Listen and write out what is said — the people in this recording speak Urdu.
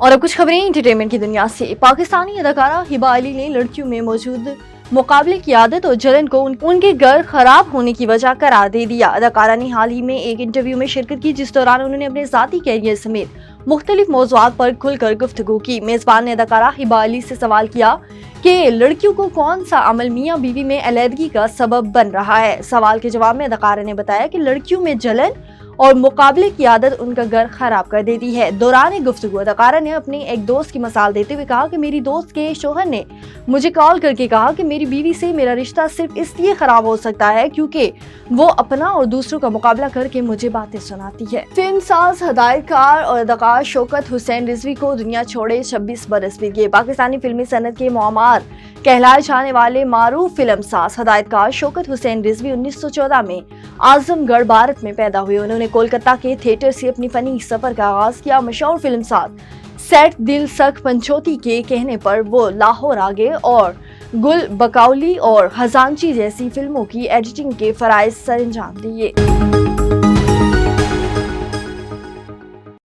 اور اب کچھ خبریں انٹرٹینمنٹ کی دنیا سے۔ پاکستانی اداکارہ ہبہ علی نے لڑکیوں میں موجود مقابلے کی عادت اور جلن کو ان کے گھر خراب ہونے کی وجہ قرار دے دیا۔ اداکارہ نے حال ہی میں ایک انٹرویو میں شرکت کی جس دوران انہوں نے اپنے ذاتی کیریئر سمیت مختلف موضوعات پر کھل کر گفتگو کی۔ میزبان نے اداکارہ ہبہ علی سے سوال کیا کہ لڑکیوں کو کون سا عمل میاں بیوی میں علیحدگی کا سبب بن رہا ہے۔ سوال کے جواب میں اداکارہ نے بتایا کہ لڑکیوں میں جلن اور مقابلے کی عادت ان کا گھر خراب کر دیتی ہے۔ دوران گفتگو اداکارہ نے اپنے ایک دوست کی مثال دیتے ہوئے کہا کہ میری دوست کے شوہر نے مجھے کال کر کے کہا کہ میری بیوی سے میرا رشتہ صرف اس لیے خراب ہو سکتا ہے کیونکہ وہ اپنا اور دوسروں کا مقابلہ کر کے مجھے باتیں سناتی ہے۔ فلم ساز، ہدایت کار اور اداکار شوکت حسین رضوی کو دنیا چھوڑے 26 برس بیت گئے۔ پاکستانی فلمی صنعت کے معمار کہلائے جانے والے معروف فلم ساز ہدایت کار شوکت حسین رضوی 1914 میں اعظم گڑھ بھارت میں پیدا ہوئے۔ انہوں نے کولکتہ کے تھیٹر سے اپنی فنی سفر کا آغاز کیا۔ مشہور فلم ساز سیٹ دل سکھ پنچوتی کے کہنے پر وہ لاہور آ گئے اور گل بکاؤلی اور خزانچی جیسی فلموں کی ایڈیٹنگ کے فرائض سر انجام دیے۔